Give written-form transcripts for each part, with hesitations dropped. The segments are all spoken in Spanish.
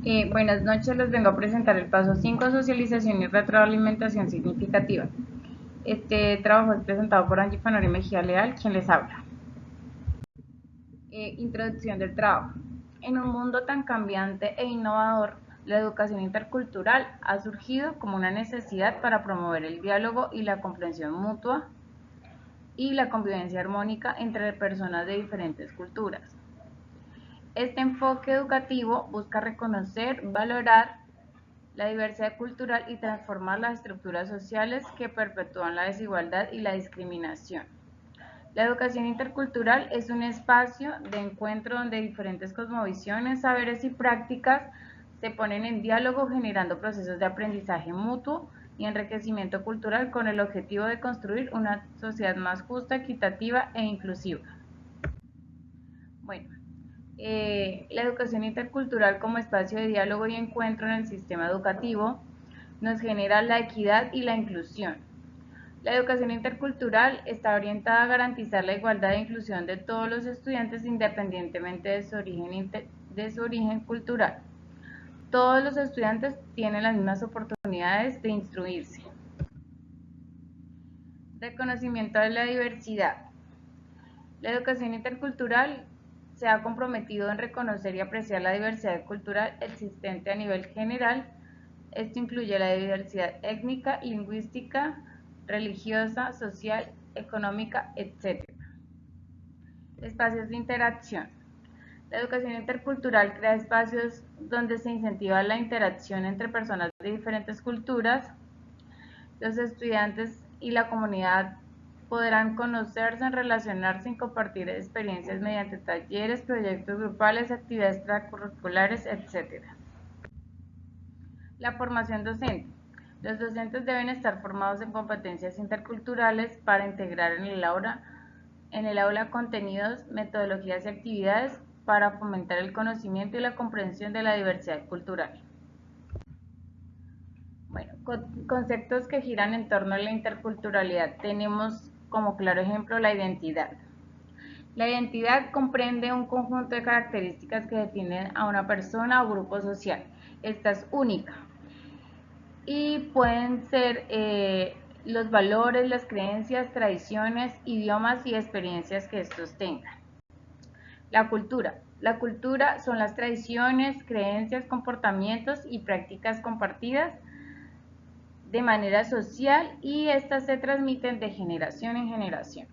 Buenas noches, les vengo a presentar el paso 5, socialización y retroalimentación significativa. Este trabajo es presentado por Angie Fanori Mejía Leal, quien les habla. Introducción del trabajo. En un mundo tan cambiante e innovador, la educación intercultural ha surgido como una necesidad para promover el diálogo y la comprensión mutua y la convivencia armónica entre personas de diferentes culturas. Este enfoque educativo busca reconocer, valorar la diversidad cultural y transformar las estructuras sociales que perpetúan la desigualdad y la discriminación. La educación intercultural es un espacio de encuentro donde diferentes cosmovisiones, saberes y prácticas se ponen en diálogo, generando procesos de aprendizaje mutuo y enriquecimiento cultural con el objetivo de construir una sociedad más justa, equitativa e inclusiva. Bueno, la educación intercultural como espacio de diálogo y encuentro en el sistema educativo nos genera la equidad y la inclusión. La educación intercultural está orientada a garantizar la igualdad e inclusión de todos los estudiantes independientemente de su origen cultural. Todos los estudiantes tienen las mismas oportunidades de instruirse. Reconocimiento de la diversidad. La educación intercultural se ha comprometido en reconocer y apreciar la diversidad cultural existente a nivel general. Esto incluye la diversidad étnica, lingüística, religiosa, social, económica, etc. Espacios de interacción. La educación intercultural crea espacios donde se incentiva la interacción entre personas de diferentes culturas. Los estudiantes y la comunidad podrán conocerse, relacionarse y compartir experiencias mediante talleres, proyectos grupales, actividades extracurriculares, etc. La formación docente. Los docentes deben estar formados en competencias interculturales para integrar en el aula contenidos, metodologías y actividades para fomentar el conocimiento y la comprensión de la diversidad cultural. Bueno, conceptos que giran en torno a la interculturalidad. Tenemos como claro ejemplo la identidad. La identidad comprende un conjunto de características que definen a una persona o grupo social. Esta es única y pueden ser los valores, las creencias, tradiciones, idiomas y experiencias que estos tengan. La cultura. La cultura son las tradiciones, creencias, comportamientos y prácticas compartidas de manera social y estas se transmiten de generación en generación.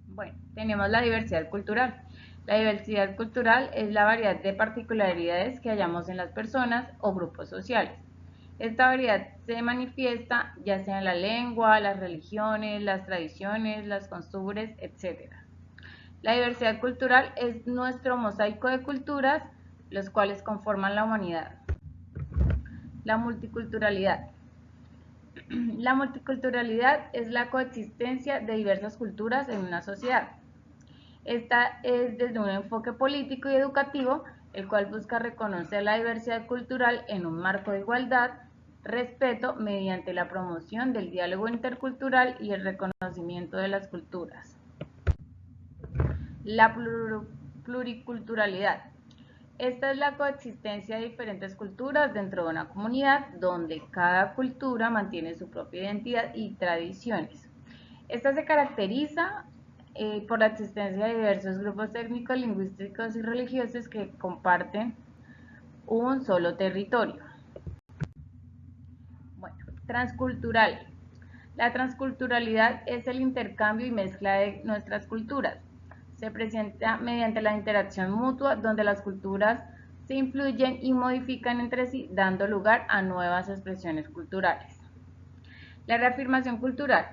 Bueno, tenemos la diversidad cultural. La diversidad cultural es la variedad de particularidades que hallamos en las personas o grupos sociales. Esta variedad se manifiesta ya sea en la lengua, las religiones, las tradiciones, las costumbres, etc. La diversidad cultural es nuestro mosaico de culturas, los cuales conforman la humanidad. La multiculturalidad. La multiculturalidad es la coexistencia de diversas culturas en una sociedad. Esta es desde un enfoque político y educativo, el cual busca reconocer la diversidad cultural en un marco de igualdad, respeto mediante la promoción del diálogo intercultural y el reconocimiento de las culturas. La pluriculturalidad. Esta es la coexistencia de diferentes culturas dentro de una comunidad donde cada cultura mantiene su propia identidad y tradiciones. Esta se caracteriza por la existencia de diversos grupos étnicos, lingüísticos y religiosos que comparten un solo territorio. Bueno, transcultural. La transculturalidad es el intercambio y mezcla de nuestras culturas. Se presenta mediante la interacción mutua donde las culturas se influyen y modifican entre sí, dando lugar a nuevas expresiones culturales. La reafirmación cultural.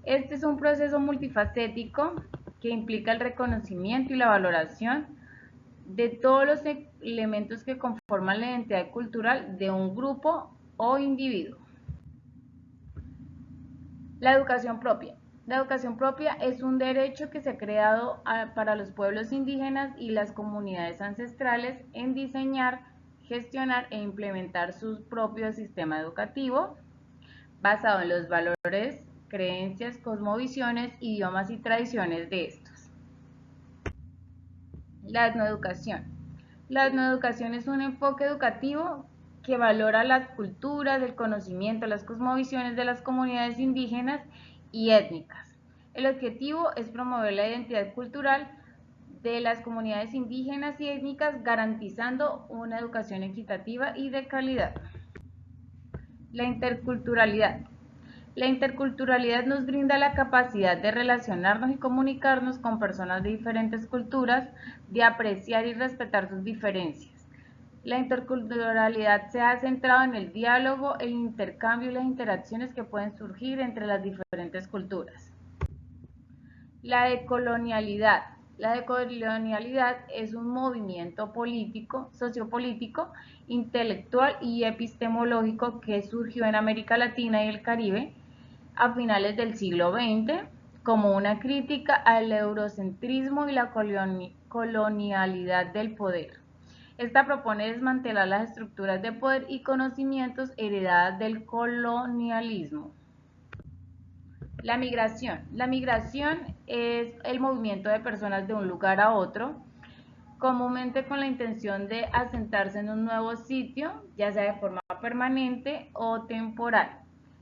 Este es un proceso multifacético que implica el reconocimiento y la valoración de todos los elementos que conforman la identidad cultural de un grupo o individuo. La educación propia. La educación propia es un derecho que se ha creado para los pueblos indígenas y las comunidades ancestrales en diseñar, gestionar e implementar su propio sistema educativo basado en los valores, creencias, cosmovisiones, idiomas y tradiciones de estos. La etnoeducación. La etnoeducación es un enfoque educativo que valora las culturas, el conocimiento, las cosmovisiones de las comunidades indígenas y étnicas. El objetivo es promover la identidad cultural de las comunidades indígenas y étnicas, garantizando una educación equitativa y de calidad. La interculturalidad. La interculturalidad nos brinda la capacidad de relacionarnos y comunicarnos con personas de diferentes culturas, de apreciar y respetar sus diferencias. La interculturalidad se ha centrado en el diálogo, el intercambio y las interacciones que pueden surgir entre las diferentes culturas. La decolonialidad. La decolonialidad es un movimiento político, sociopolítico, intelectual y epistemológico que surgió en América Latina y el Caribe a finales del siglo XX como una crítica al eurocentrismo y la colonialidad del poder. Esta propone desmantelar las estructuras de poder y conocimientos heredadas del colonialismo. La migración. La migración es el movimiento de personas de un lugar a otro, comúnmente con la intención de asentarse en un nuevo sitio, ya sea de forma permanente o temporal.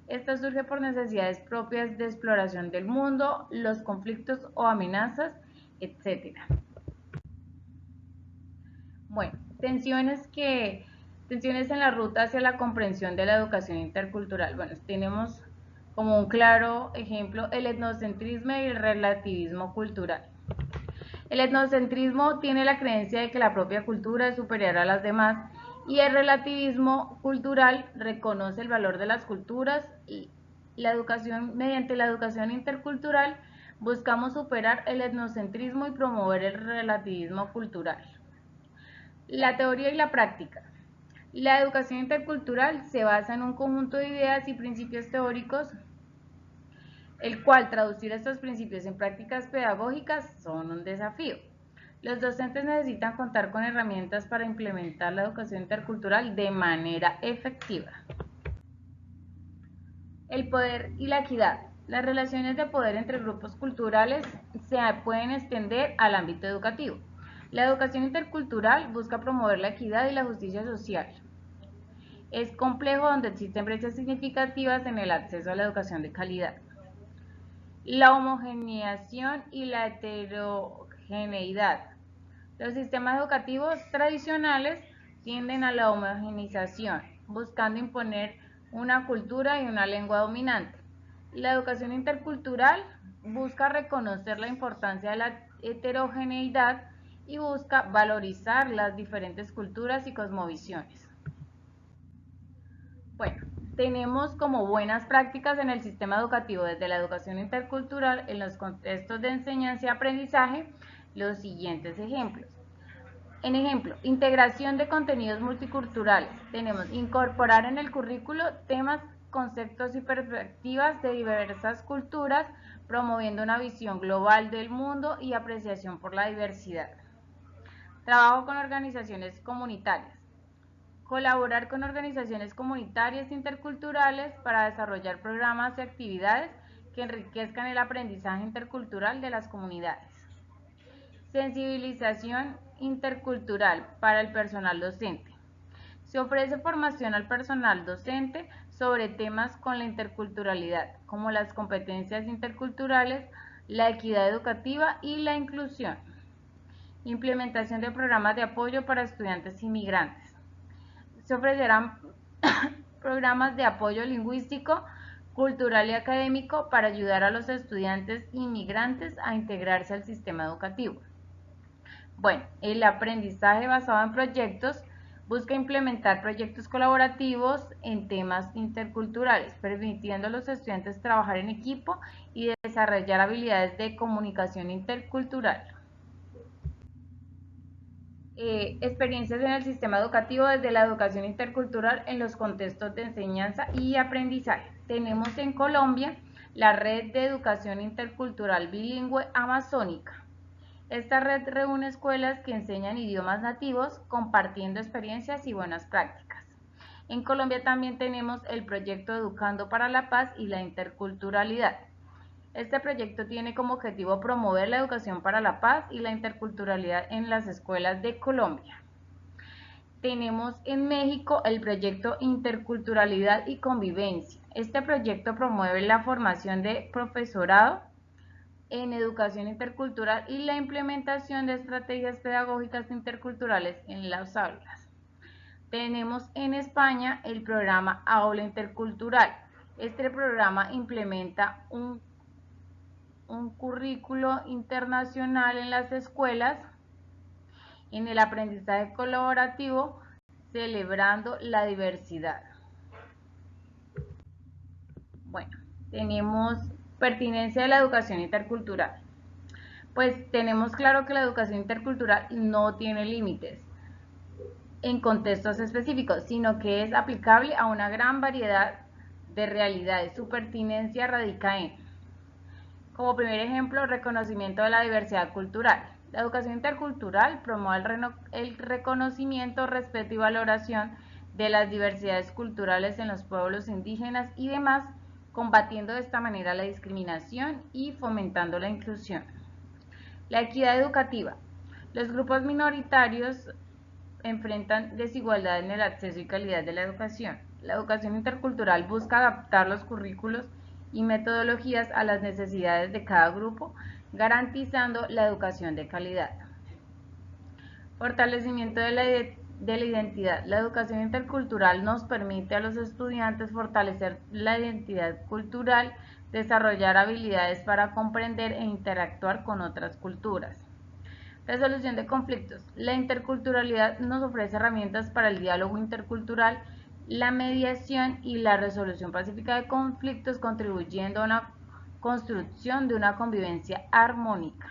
Esto surge por necesidades propias de exploración del mundo, los conflictos o amenazas, etc. Bueno, tensiones en la ruta hacia la comprensión de la educación intercultural. Bueno, tenemos como un claro ejemplo el etnocentrismo y el relativismo cultural. El etnocentrismo tiene la creencia de que la propia cultura es superior a las demás y el relativismo cultural reconoce el valor de las culturas y mediante la educación intercultural buscamos superar el etnocentrismo y promover el relativismo cultural. La teoría y la práctica. La educación intercultural se basa en un conjunto de ideas y principios teóricos, el cual traducir estos principios en prácticas pedagógicas son un desafío. Los docentes necesitan contar con herramientas para implementar la educación intercultural de manera efectiva. El poder y la equidad. Las relaciones de poder entre grupos culturales se pueden extender al ámbito educativo. La educación intercultural busca promover la equidad y la justicia social. Es complejo donde existen brechas significativas en el acceso a la educación de calidad. La homogeneización y la heterogeneidad. Los sistemas educativos tradicionales tienden a la homogeneización, buscando imponer una cultura y una lengua dominante. La educación intercultural busca reconocer la importancia de la heterogeneidad y busca valorizar las diferentes culturas y cosmovisiones. Bueno, tenemos como buenas prácticas en el sistema educativo desde la educación intercultural en los contextos de enseñanza y aprendizaje los siguientes ejemplos. En ejemplo, integración de contenidos multiculturales. Tenemos incorporar en el currículo temas, conceptos y perspectivas de diversas culturas, promoviendo una visión global del mundo y apreciación por la diversidad. Trabajo con organizaciones comunitarias. Colaborar con organizaciones comunitarias interculturales para desarrollar programas y actividades que enriquezcan el aprendizaje intercultural de las comunidades. Sensibilización intercultural para el personal docente. Se ofrece formación al personal docente sobre temas con la interculturalidad, como las competencias interculturales, la equidad educativa y la inclusión. Implementación de programas de apoyo para estudiantes inmigrantes. Se ofrecerán programas de apoyo lingüístico, cultural y académico para ayudar a los estudiantes inmigrantes a integrarse al sistema educativo. Bueno, el aprendizaje basado en proyectos busca implementar proyectos colaborativos en temas interculturales, permitiendo a los estudiantes trabajar en equipo y desarrollar habilidades de comunicación intercultural. Experiencias en el sistema educativo desde la educación intercultural en los contextos de enseñanza y aprendizaje. Tenemos en Colombia la Red de Educación Intercultural Bilingüe Amazónica. Esta red reúne escuelas que enseñan idiomas nativos, compartiendo experiencias y buenas prácticas. En Colombia también tenemos el proyecto Educando para la Paz y la Interculturalidad. Este proyecto tiene como objetivo promover la educación para la paz y la interculturalidad en las escuelas de Colombia. tenemos en México el proyecto Interculturalidad y Convivencia. Este proyecto promueve la formación de profesorado en educación intercultural y la implementación de estrategias pedagógicas interculturales en las aulas. Tenemos en España el programa Aula Intercultural. Este programa implementa un currículo internacional en las escuelas en el aprendizaje colaborativo, celebrando la diversidad. Bueno, tenemos pertinencia de la educación intercultural. Pues tenemos claro que la educación intercultural no tiene límites en contextos específicos, sino que es aplicable a una gran variedad de realidades. Su pertinencia radica en, como primer ejemplo, reconocimiento de la diversidad cultural. La educación intercultural promueve el reconocimiento, respeto y valoración de las diversidades culturales en los pueblos indígenas y demás, combatiendo de esta manera la discriminación y fomentando la inclusión. La equidad educativa. Los grupos minoritarios enfrentan desigualdad en el acceso y calidad de la educación. La educación intercultural busca adaptar los currículos y metodologías a las necesidades de cada grupo, garantizando la educación de calidad. Fortalecimiento de la identidad. La educación intercultural nos permite a los estudiantes fortalecer la identidad cultural, desarrollar habilidades para comprender e interactuar con otras culturas. Resolución de conflictos. La interculturalidad nos ofrece herramientas para el diálogo intercultural, la mediación y la resolución pacífica de conflictos, contribuyendo a una construcción de una convivencia armónica.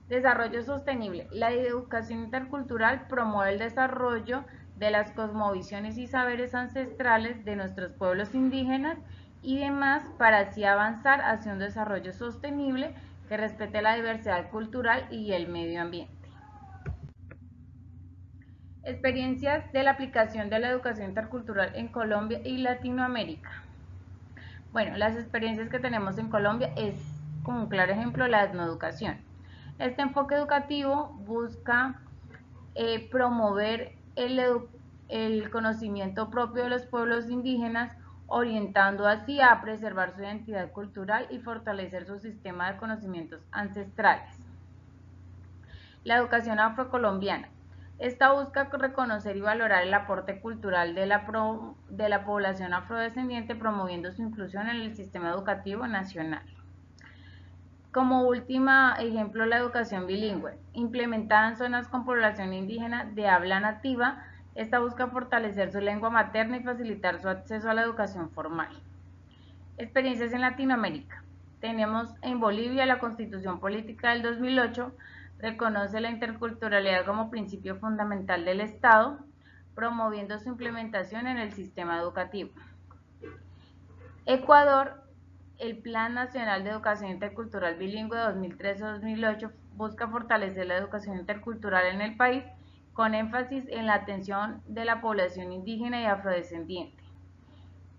Desarrollo sostenible. La educación intercultural promueve el desarrollo de las cosmovisiones y saberes ancestrales de nuestros pueblos indígenas y demás para así avanzar hacia un desarrollo sostenible que respete la diversidad cultural y el medio ambiente. Experiencias de la aplicación de la educación intercultural en Colombia y Latinoamérica. Bueno, las experiencias que tenemos en Colombia es, como un claro ejemplo, la etnoeducación. Este enfoque educativo busca promover el conocimiento propio de los pueblos indígenas, orientando así a preservar su identidad cultural y fortalecer su sistema de conocimientos ancestrales. La educación afrocolombiana. Esta busca reconocer y valorar el aporte cultural de la población afrodescendiente, promoviendo su inclusión en el sistema educativo nacional. Como último ejemplo, la educación bilingüe, implementada en zonas con población indígena de habla nativa. Esta busca fortalecer su lengua materna y facilitar su acceso a la educación formal. Experiencias en Latinoamérica. Tenemos en Bolivia la Constitución Política del 2008, reconoce la interculturalidad como principio fundamental del Estado, promoviendo su implementación en el sistema educativo. Ecuador, el Plan Nacional de Educación Intercultural Bilingüe 2013-2008 busca fortalecer la educación intercultural en el país, con énfasis en la atención de la población indígena y afrodescendiente.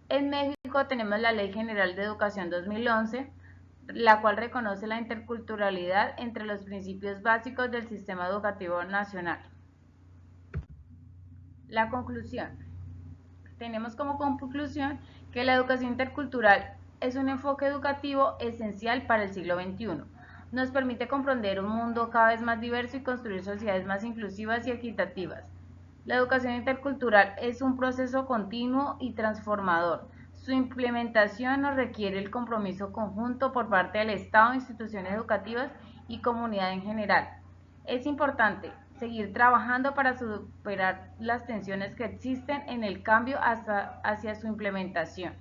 En México tenemos la Ley General de Educación 2011, la cual reconoce la interculturalidad entre los principios básicos del sistema educativo nacional. La conclusión. Tenemos como conclusión que la educación intercultural es un enfoque educativo esencial para el siglo XXI. Nos permite comprender un mundo cada vez más diverso y construir sociedades más inclusivas y equitativas. La educación intercultural es un proceso continuo y transformador. Su implementación nos requiere el compromiso conjunto por parte del Estado, instituciones educativas y comunidad en general. Es importante seguir trabajando para superar las tensiones que existen en el cambio hacia su implementación.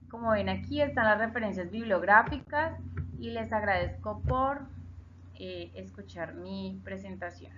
Como ven, aquí están las referencias bibliográficas y les agradezco por escuchar mi presentación.